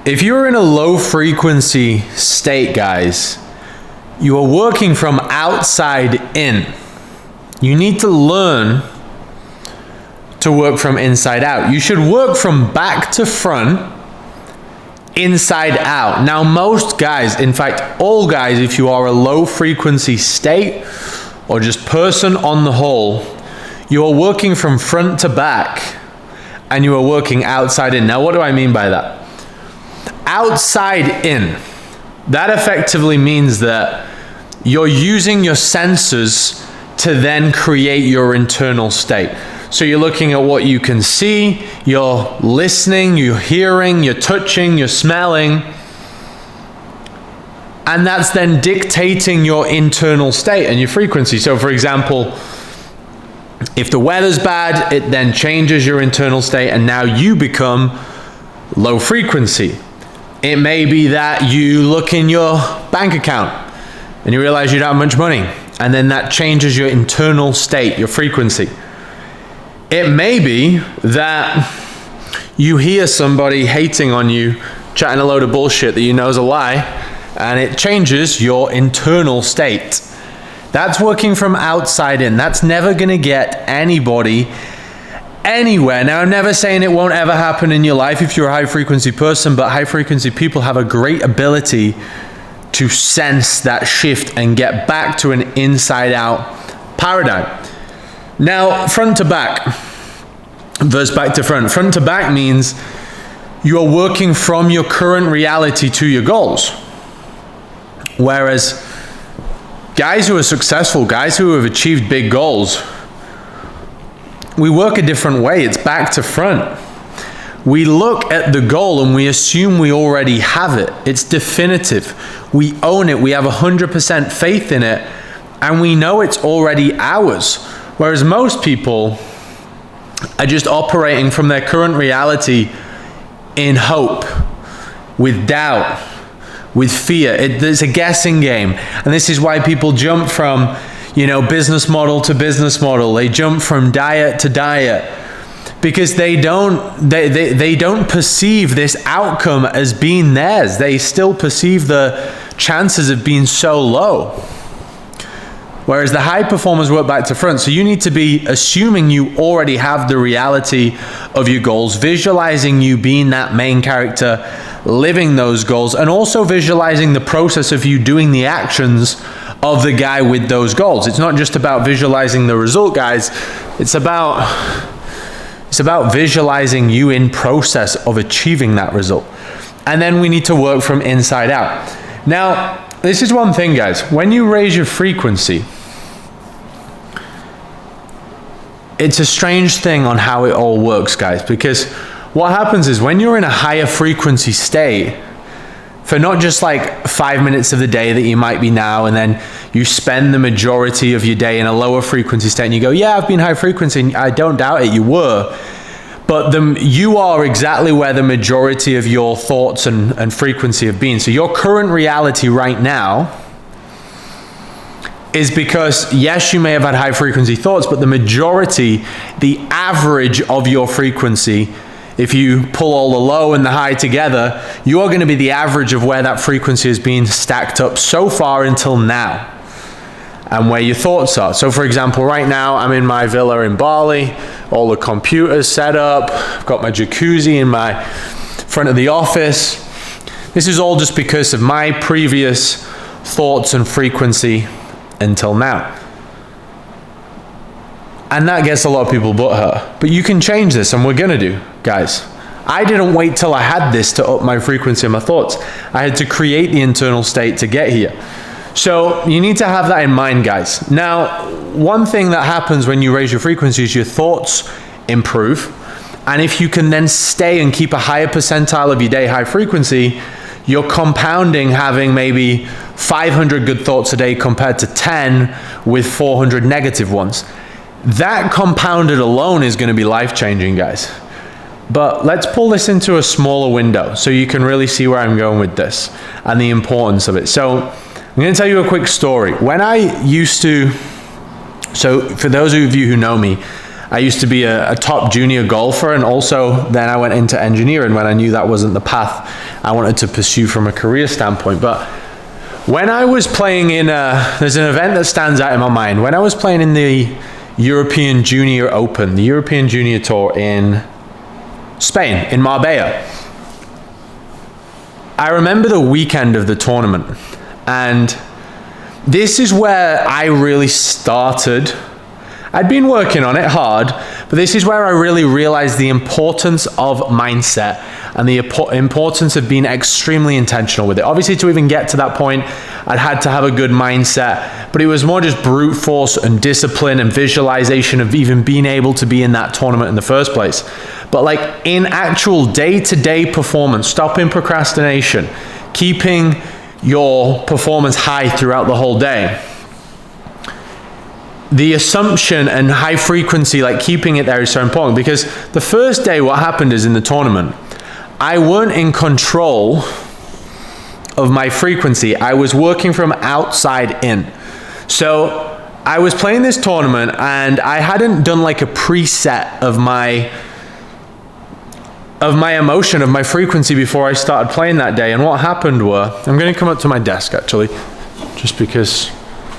If you're in a low frequency state, guys, you are working from outside in. You need to learn to work from inside out. You should work from back to front, inside out. Now, most guys, in fact, all guys, if you are a low frequency state or just person on the whole, you are working from front to back and you are working outside in. Now, what do I mean by that? Outside in. That effectively means that you're using your senses to then create your internal state. So you're looking at what you can see, you're listening, you're hearing, you're touching, you're smelling, and that's then dictating your internal state and your frequency. So for example, if the weather's bad, it then changes your internal state and now you become low frequency. It may be that you look in your bank account and you realize you don't have much money, and then that changes your internal state, your frequency. It may be that you hear somebody hating on you, chatting a load of bullshit that you know is a lie, and it changes your internal state. That's working from outside in. That's never gonna get anybody anywhere. Now, I'm never saying it won't ever happen in your life if you're a high frequency person, but high frequency people have a great ability to sense that shift and get back to an inside out paradigm. Now, front to back versus back to front. Front to back means you are working from your current reality to your goals. Whereas guys who are successful, guys who have achieved big goals, we work a different way. It's back to front. We look at the goal and we assume we already have it. It's definitive. We own it. We have 100% faith in it, and we know it's already ours. Whereas most people are just operating from their current reality in hope, with doubt, with fear. It's a guessing game. And this is why people jump from, business model to business model. They jump from diet to diet because they don't perceive this outcome as being theirs. They still perceive the chances of being so low. Whereas the high performers work back to front. So you need to be assuming you already have the reality of your goals, visualizing you being that main character, living those goals, and also visualizing the process of you doing the actions of the guy with those goals. It's not just about visualizing the result, guys. It's about visualizing you in process of achieving that result. And then we need to work from inside out. Now, this is one thing, guys. When you raise your frequency, it's a strange thing on how it all works, guys, because what happens is when you're in a higher frequency state, for not just like 5 minutes of the day that you might be now, and then you spend the majority of your day in a lower frequency state and you go, yeah, I've been high frequency, and I don't doubt it, you were. But you are exactly where the majority of your thoughts and frequency have been. So your current reality right now is because, yes, you may have had high frequency thoughts, but the majority, the average of your frequency, if you pull all the low and the high together, you are going to be the average of where that frequency has been stacked up so far until now, and where your thoughts are. So for example, right now I'm in my villa in Bali, all the computers set up, I've got my jacuzzi in my front of the office. This is all just because of my previous thoughts and frequency until now. And that gets a lot of people butthurt. But you can change this, and we're gonna do, guys. I didn't wait till I had this to up my frequency and my thoughts. I had to create the internal state to get here. So you need to have that in mind, guys. Now, one thing that happens when you raise your frequency is your thoughts improve. And if you can then stay and keep a higher percentile of your day high frequency, you're compounding having maybe 500 good thoughts a day compared to 10 with 400 negative ones. That compounded alone is going to be life-changing, guys. But let's pull this into a smaller window so you can really see where I'm going with this and the importance of it. So I'm going to tell you a quick story. When I used to, so for those of you who know me, I used to be a top junior golfer, and also then I went into engineering when I knew that wasn't the path I wanted to pursue from a career standpoint. But when I was playing in, there's an event that stands out in my mind. When I was playing in the European Junior Open, the European Junior Tour in Spain, in Marbella, I remember the weekend of the tournament, and this is where I really started. I'd been working on it hard, but this is where I really realized the importance of mindset and the importance of being extremely intentional with it. Obviously, to even get to that point, I'd had to have a good mindset, but it was more just brute force and discipline and visualization of even being able to be in that tournament in the first place. But like in actual day-to-day performance, stopping procrastination, keeping your performance high throughout the whole day, the assumption and high frequency, like keeping it there, is so important. Because the first day, what happened is in the tournament, I weren't in control of my frequency. I was working from outside in. So I was playing this tournament and I hadn't done like a preset of my emotion, of my frequency before I started playing that day. And what happened were, I'm going to come up to my desk actually, just because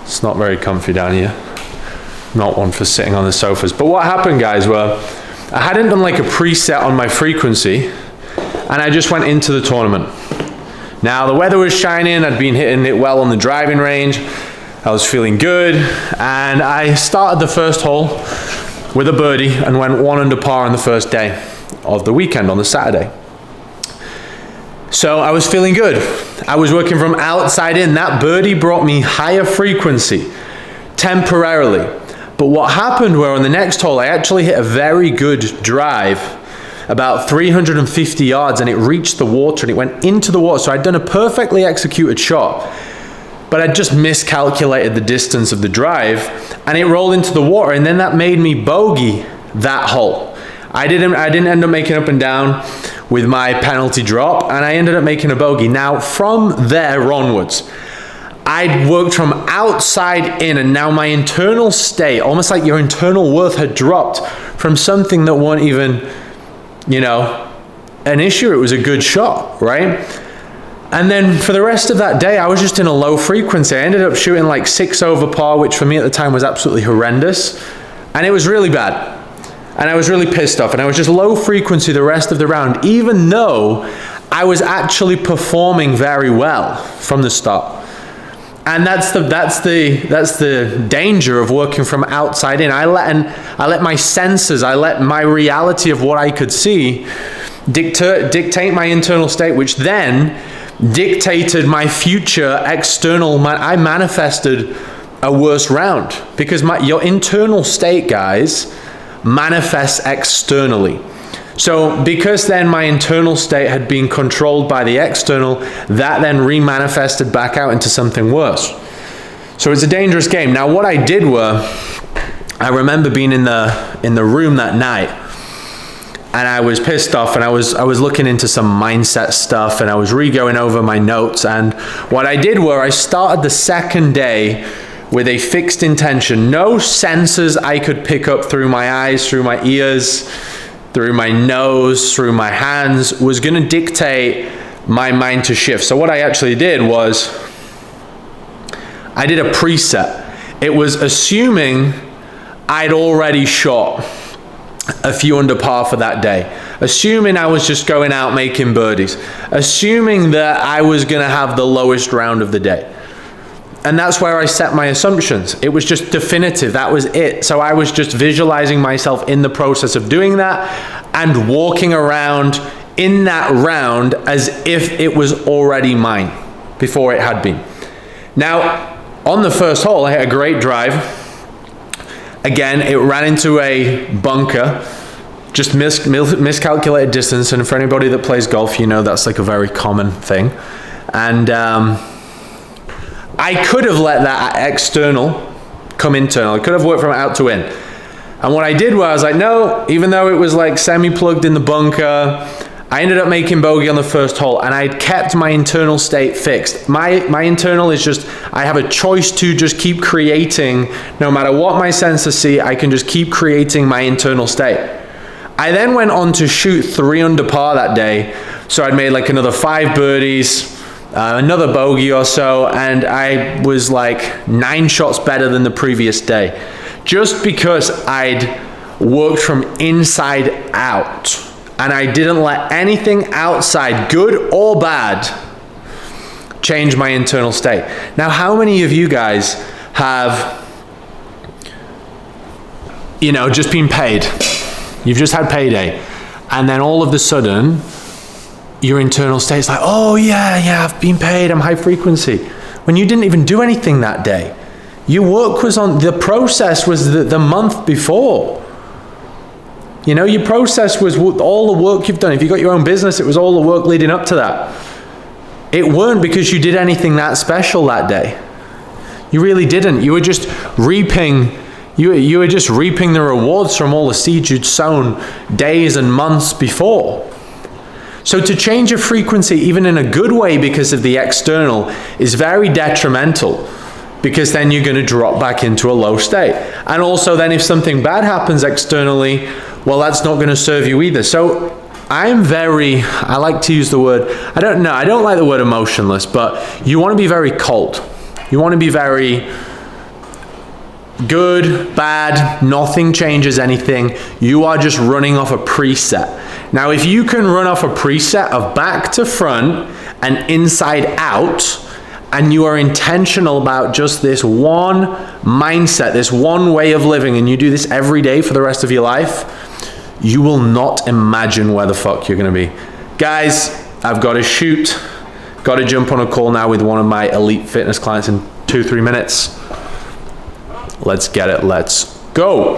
it's not very comfy down here. Not one for sitting on the sofas. But what happened, guys, were I hadn't done like a preset on my frequency, and I just went into the tournament. Now the weather was shining, I'd been hitting it well on the driving range, I was feeling good, and I started the first hole with a birdie and went 1 under par on the first day of the weekend, on the Saturday. So I was feeling good. I was working from outside in. That birdie brought me higher frequency temporarily. But what happened were on the next hole, I actually hit a very good drive, about 350 yards, and it reached the water and it went into the water. So I'd done a perfectly executed shot, but I'd just miscalculated the distance of the drive and it rolled into the water, and then that made me bogey that hole. I didn't end up making up and down with my penalty drop, and I ended up making a bogey. Now from there onwards, I'd worked from outside in, and now my internal state, almost like your internal worth, had dropped from something that wasn't even, an issue. It was a good shot, right? And then for the rest of that day, I was just in a low frequency. I ended up shooting like 6 over par, which for me at the time was absolutely horrendous. And it was really bad. And I was really pissed off, and I was just low frequency the rest of the round, even though I was actually performing very well from the start. And that's the danger of working from outside in. I let my senses, I let my reality of what I could see dictate my internal state, which then dictated my future external. I manifested a worse round, because your internal state, guys, manifests externally. So because then my internal state had been controlled by the external, that then remanifested back out into something worse. So it's a dangerous game. Now what I did were, I remember being in the room that night, and I was pissed off, and I was looking into some mindset stuff, and I was re-going over my notes. And what I did were, I started the second day with a fixed intention. No senses I could pick up through my eyes, through my ears, through my nose, through my hands, was going to dictate my mind to shift. So what I actually did was, I did a preset. It was assuming I'd already shot a few under par for that day, assuming I was just going out making birdies, assuming that I was going to have the lowest round of the day. And that's where I set my assumptions. It was just definitive. That was it. So I was just visualizing myself in the process of doing that and walking around in that round as if it was already mine before it had been. Now, on the first hole, I hit a great drive. Again, it ran into a bunker, just miscalculated distance. And for anybody that plays golf, that's like a very common thing. And I could have let that external come internal. I could have worked from out to in. And what I did was, I was like, no, even though it was like semi-plugged in the bunker, I ended up making bogey on the first hole, and I kept my internal state fixed. My internal is just, I have a choice to just keep creating. No matter what my senses see, I can just keep creating my internal state. I then went on to shoot 3 under par that day, So I'd made like another 5 birdies, another bogey or so, and I was like 9 shots better than the previous day. Just because I'd worked from inside out, and I didn't let anything outside, good or bad, change my internal state. Now, how many of you guys have, you know, just been paid? You've just had payday, and then all of a sudden, your internal state is like, oh yeah, I've been paid, I'm high frequency. When you didn't even do anything that day. Your work was on, the process was the month before. You know, your process was all the work you've done. If you got your own business, it was all the work leading up to that. It weren't because you did anything that special that day. You really didn't. You were just reaping, you were just reaping the rewards from all the seeds you'd sown days and months before. So to change your frequency, even in a good way because of the external, is very detrimental, because then you're going to drop back into a low state. And also then if something bad happens externally, well, that's not going to serve you either. So I like to use the word, I don't like the word emotionless, but you want to be very cold. You want to be very good, bad, nothing changes anything. You are just running off a preset. Now, if you can run off a preset of back to front and inside out, and you are intentional about just this one mindset, this one way of living, and you do this every day for the rest of your life, you will not imagine where the fuck you're gonna be. Guys, I've got to shoot. Got to jump on a call now with one of my elite fitness clients in 2-3 minutes. Let's get it, let's go.